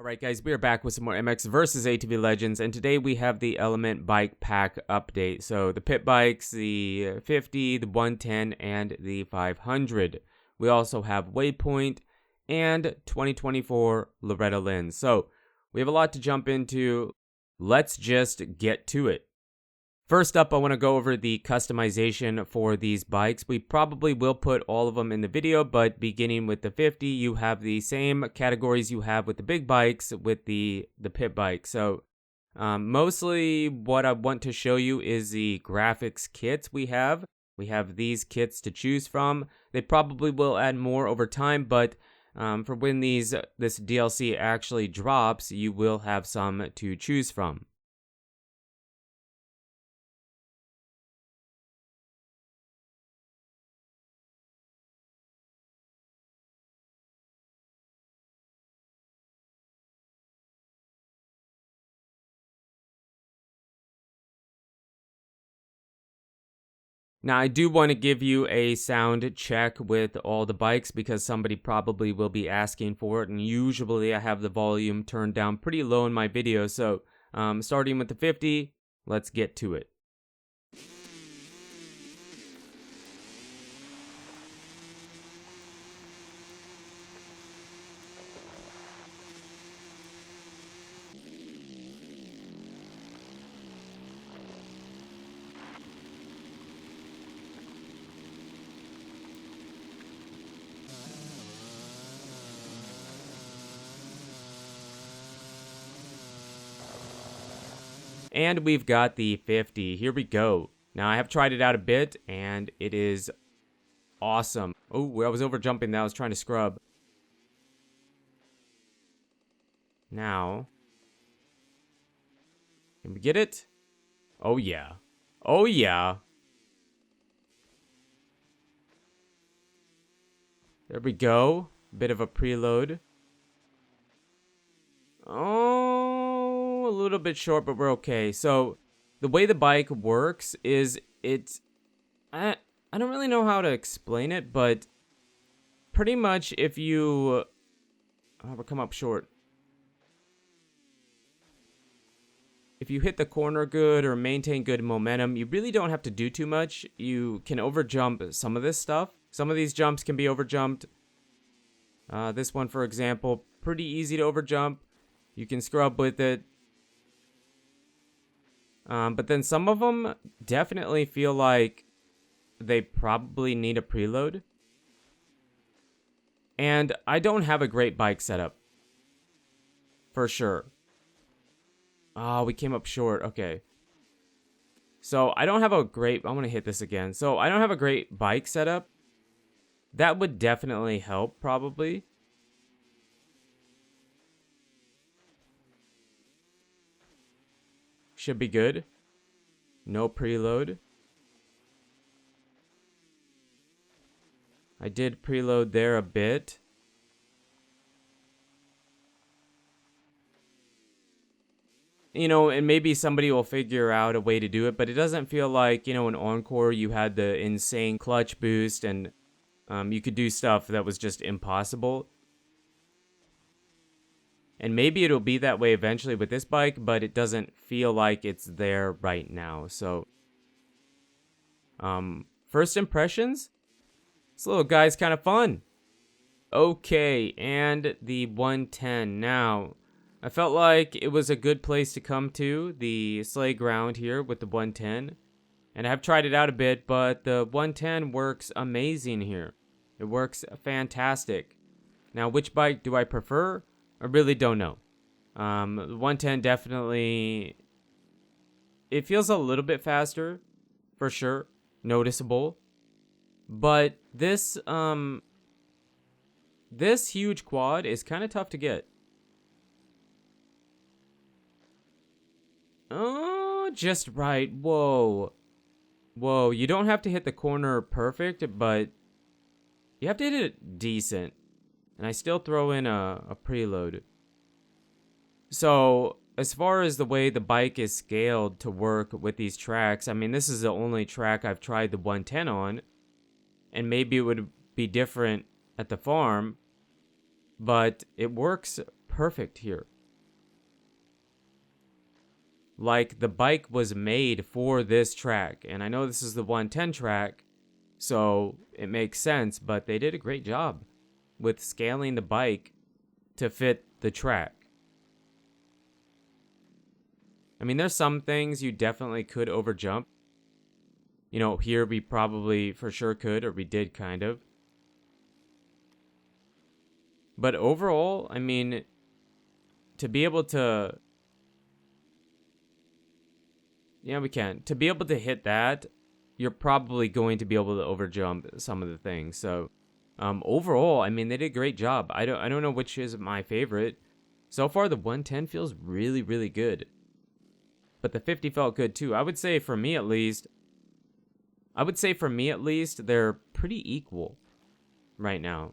Alright guys, we are back with some more MX versus ATV Legends, and today we have the Element Bike Pack update. So the pit bikes, the 50, the 110, and the 500. We also have Waypoint and 2024 Loretta Lynn. So we have a lot to jump into. Let's just get to it. First up, I want to go over the customization for these bikes. We probably will put all of them in the video, but beginning with the 50, you have the same categories you have with the big bikes with the pit bike. So mostly what I want to show you is the graphics kits we have. We have these kits to choose from. They probably will add more over time, but for when this DLC actually drops, you will have some to choose from. Now, I do want to give you a sound check with all the bikes because somebody probably will be asking for it, and usually I have the volume turned down pretty low in my videos. So, starting with the 50, let's get to it. And we've got the 50. Here we go. Now, I have tried it out a bit, and it is awesome. Oh, I was over jumping that. I was trying to scrub. Now, can we get it? Oh, yeah. Oh, yeah. There we go. Bit of a preload. Oh, a little bit short, but we're okay. So, the way the bike works is I don't really know how to explain it, but pretty much if you... Oh, we'll come up short. If you hit the corner good or maintain good momentum, you really don't have to do too much. You can overjump some of this stuff. Some of these jumps can be overjumped. This one, for example, pretty easy to overjump. You can scrub with it. But then some of them definitely feel like they probably need a preload. And I don't have a great bike setup. For sure. Oh, we came up short. Okay. So I don't have a great... I want to hit this again. So I don't have a great bike setup. That would definitely help, probably. Should be good. No preload. I did preload there a bit. You know, and maybe somebody will figure out a way to do it, but it doesn't feel like, you know, in Encore you had the insane clutch boost and you could do stuff that was just impossible. And maybe it'll be that way eventually with this bike, but it doesn't feel like it's there right now. So, first impressions? This little guy's kind of fun. Okay, and the 110. Now, I felt like it was a good place to come to, the sleigh ground here with the 110. And I've tried it out a bit, but the 110 works amazing here. It works fantastic. Now, which bike do I prefer? I really don't know. The 110 definitely... It feels a little bit faster, for sure. Noticeable. But this huge quad is kind of tough to get. Oh, just right. Whoa. Whoa, you don't have to hit the corner perfect, but you have to hit it decent. And I still throw in a preload. So, as far as the way the bike is scaled to work with these tracks, I mean, this is the only track I've tried the 110 on. And maybe it would be different at the farm, but it works perfect here. like the bike was made for this track. And I know this is the 110 track, so it makes sense, but they did a great job with scaling the bike to fit the track. I mean, there's some things you definitely could overjump. You know, here we probably for sure could, or we did kind of. But overall, I mean, to be able to... Yeah, we can. To be able to hit that, you're probably going to be able to overjump some of the things. So, overall, I mean, they did a great job. I don't know which is my favorite. So far, the 110 feels really, really good. But the 50 felt good too. I would say for me at least, they're pretty equal right now.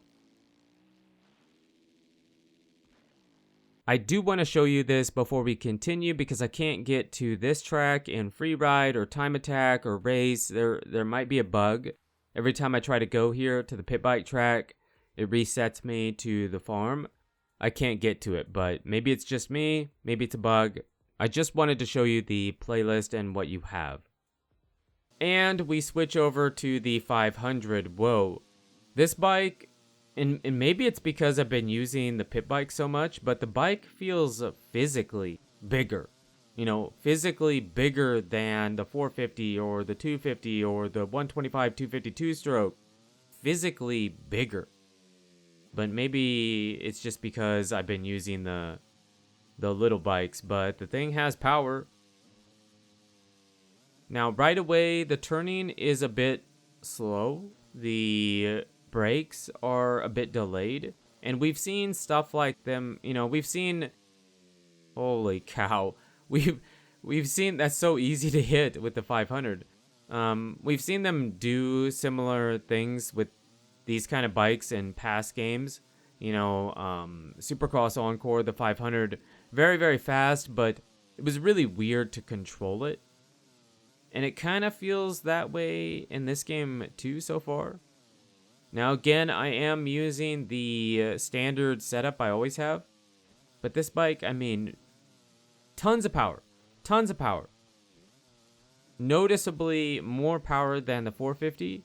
I do want to show you this before we continue because I can't get to this track in free ride or time attack or race. There might be a bug. Every time I try to go here to the pit bike track, it resets me to the farm. I can't get to it, but maybe it's just me, maybe it's a bug. I just wanted to show you the playlist and what you have. And we switch over to the 500. Whoa. This bike, and maybe it's because I've been using the pit bike so much, but the bike feels physically bigger. You know, physically bigger than the 450 or the 250 or the 125 252 stroke. Physically bigger. But maybe it's just because I've been using the little bikes, but the thing has power. Now, right away, the turning is a bit slow. The brakes are a bit delayed. And we've seen stuff like them, you know, we've seen... Holy cow. We've seen that's so easy to hit with the 500. We've seen them do similar things with these kind of bikes in past games. You know, Supercross Encore, the 500, very, very fast, but it was really weird to control it. And it kind of feels that way in this game too so far. Now again, I am using the standard setup I always have. But this bike, I mean, tons of power. Tons of power. Noticeably more power than the 450.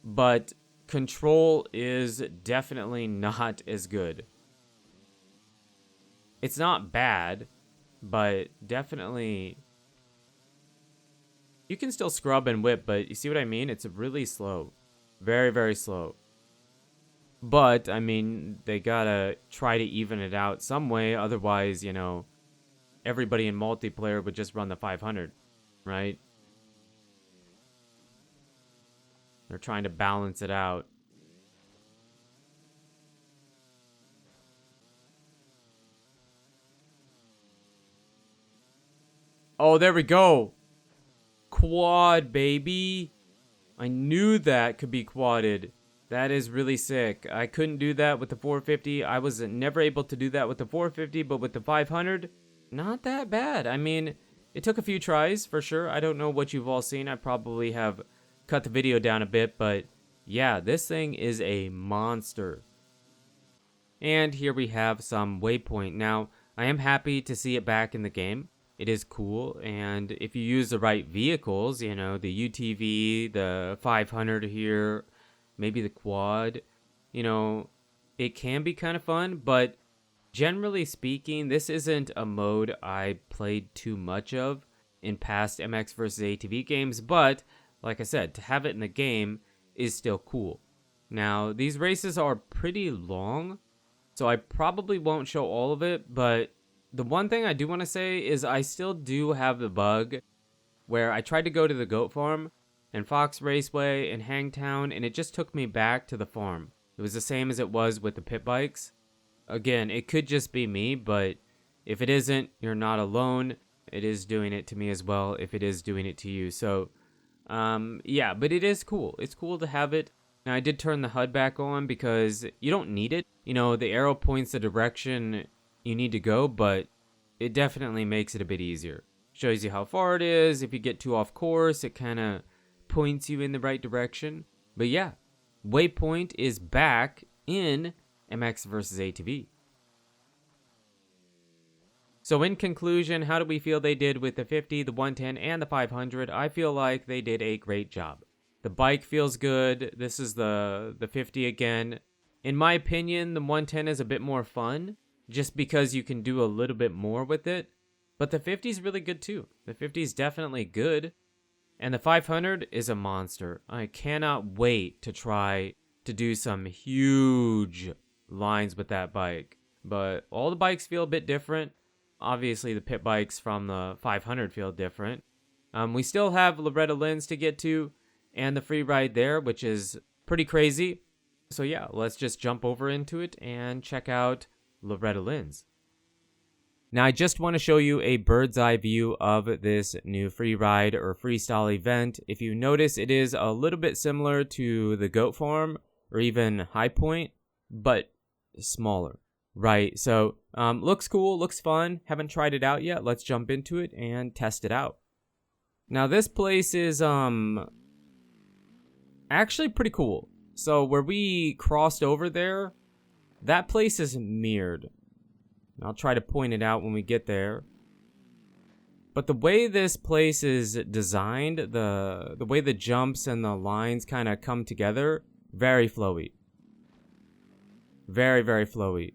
But control is definitely not as good. It's not bad, but definitely... You can still scrub and whip, but you see what I mean? It's really slow. Very, very slow. But, I mean, they gotta try to even it out some way. Otherwise, you know, everybody in multiplayer would just run the 500, right? They're trying to balance it out. Oh, there we go. Quad, baby. I knew that could be quadded. That is really sick. I couldn't do that with the 450. I was never able to do that with the 450, but with the 500, not that bad. I mean, it took a few tries for sure. I don't know what you've all seen. I probably have cut the video down a bit, but yeah, this thing is a monster. And here we have some Waypoint. Now, I am happy to see it back in the game. It is cool, and if you use the right vehicles, you know, the UTV, the 500 here, maybe the quad, you know, it can be kind of fun, but generally speaking, this isn't a mode I played too much of in past MX versus ATV games, but, like I said, to have it in the game is still cool. Now, these races are pretty long, so I probably won't show all of it, but the one thing I do want to say is I still do have the bug where I tried to go to the goat farm and Fox Raceway and Hangtown, and it just took me back to the farm. It was the same as it was with the pit bikes. Again, it could just be me, but if it isn't, you're not alone. It is doing it to me as well if it is doing it to you. So, yeah, but it is cool. It's cool to have it. Now, I did turn the HUD back on because you don't need it. You know, the arrow points the direction you need to go, but it definitely makes it a bit easier. Shows you how far it is. If you get too off course, it kind of points you in the right direction. But yeah, Waypoint is back in MX versus ATV. So in conclusion, how do we feel they did with the 50, the 110, and the 500? I feel like they did a great job. The bike feels good. This is the 50 again. In my opinion, the 110 is a bit more fun, just because you can do a little bit more with it. But the 50 is really good too. The 50 is definitely good. And the 500 is a monster. I cannot wait to try to do some huge lines with that bike. But all the bikes feel a bit different. Obviously, the pit bikes from the 500 feel different. We still have Loretta Lynn's to get to, and the free ride there, which is pretty crazy. So yeah, let's just jump over into it and check out Loretta Lynn's. Now, I just want to show you a bird's eye view of this new free ride or freestyle event. If you notice, it is a little bit similar to the Goat Farm or even High Point, but smaller. Right, so looks cool, looks fun. Haven't tried it out yet. Let's jump into it and test it out. Now this place is actually pretty cool. So where we crossed over there, that place is mirrored. I'll try to point it out when we get there. But the way this place is designed, the way the jumps and the lines kind of come together, very flowy. Very, very flowy.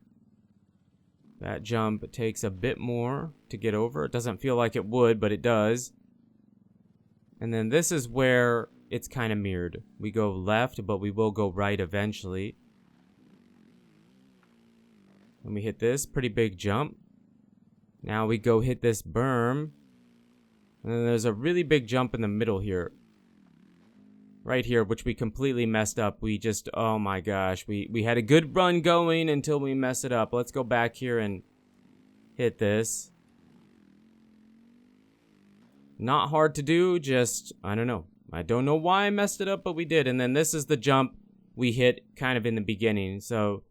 That jump takes a bit more to get over. It doesn't feel like it would, but it does. And then this is where it's kind of mirrored. We go left, but we will go right eventually. When we hit this, pretty big jump. Now we go hit this berm. And then there's a really big jump in the middle here. Right here, which we completely messed up. We just, oh my gosh, we had a good run going until we messed it up. Let's go back here and hit this. Not hard to do, just, I don't know. I don't know why I messed it up, but we did. And then this is the jump we hit kind of in the beginning. So,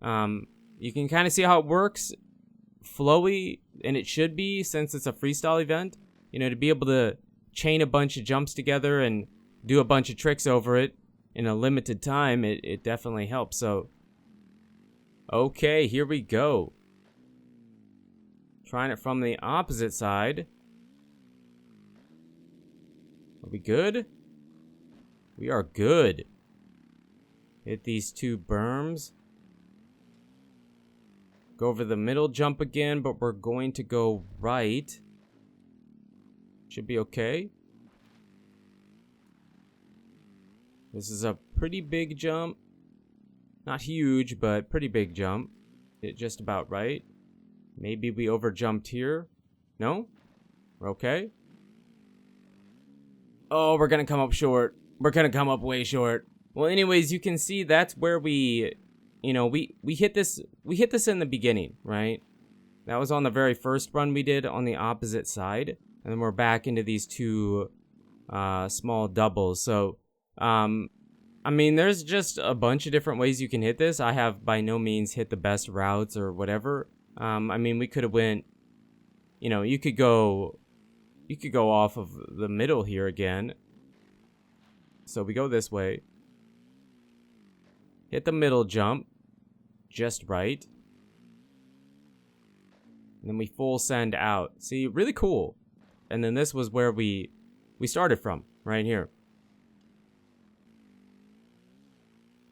you can kind of see how it works. Flowy, and it should be, since it's a freestyle event. You know, to be able to chain a bunch of jumps together and do a bunch of tricks over it in a limited time, it definitely helps. So, okay, here we go. Trying it from the opposite side. Are we good? We are good. Hit these two berms. Go over the middle jump again, but we're going to go right. Should be okay. This is a pretty big jump. Not huge, but pretty big jump. Hit just about right. Maybe we overjumped here. No? We're okay. Oh, we're gonna come up short. We're gonna come up way short. Well, anyways, you can see that's where we, you know, we hit this in the beginning, right? That was on the very first run we did on the opposite side. And then we're back into these two small doubles. So, I mean, there's just a bunch of different ways you can hit this. I have by no means hit the best routes or whatever. I mean, we could have went, you know, you could go off of the middle here again. So we go this way. Hit the middle jump. Just right. And then we full send out. See, really cool. And then this was where we started from, right here.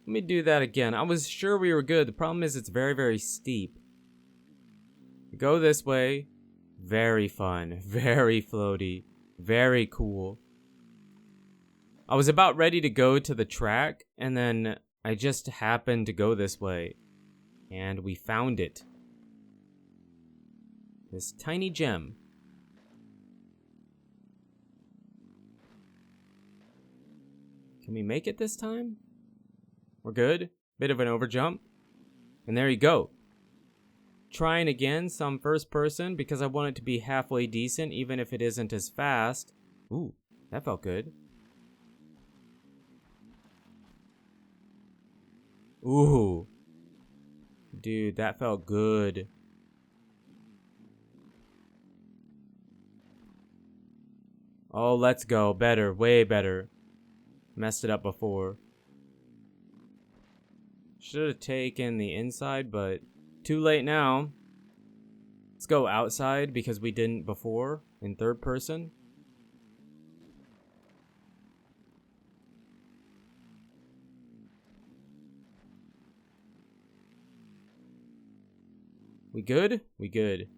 Let me do that again. I was sure we were good. The problem is it's very, very steep. Go this way. Very fun. Very floaty. Very cool. I was about ready to go to the track, and then I just happened to go this way. And we found it. This tiny gem. Can we make it this time? We're good. Bit of an overjump. And there you go. Trying again some first person because I want it to be halfway decent even if it isn't as fast. Ooh, that felt good. Ooh. Dude, that felt good. Oh, let's go. Better. Way better. Messed it up before. Should have taken the inside, but too late now. Let's go outside because we didn't before in third person. We good? We good.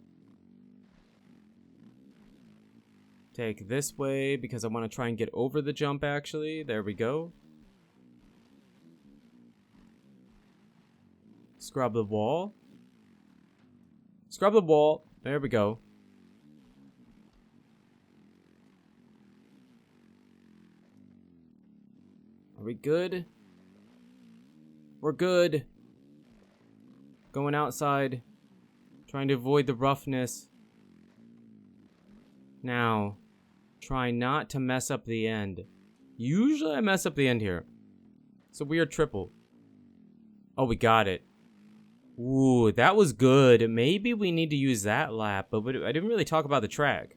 Take this way because I want to try and get over the jump actually. There we go. Scrub the wall. Scrub the wall. There we go. Are we good? We're good. Going outside. Trying to avoid the roughness. Now, try not to mess up the end. Usually I mess up the end here. It's a weird triple. Oh, we got it. Ooh, that was good. Maybe we need to use that lap, but I didn't really talk about the track.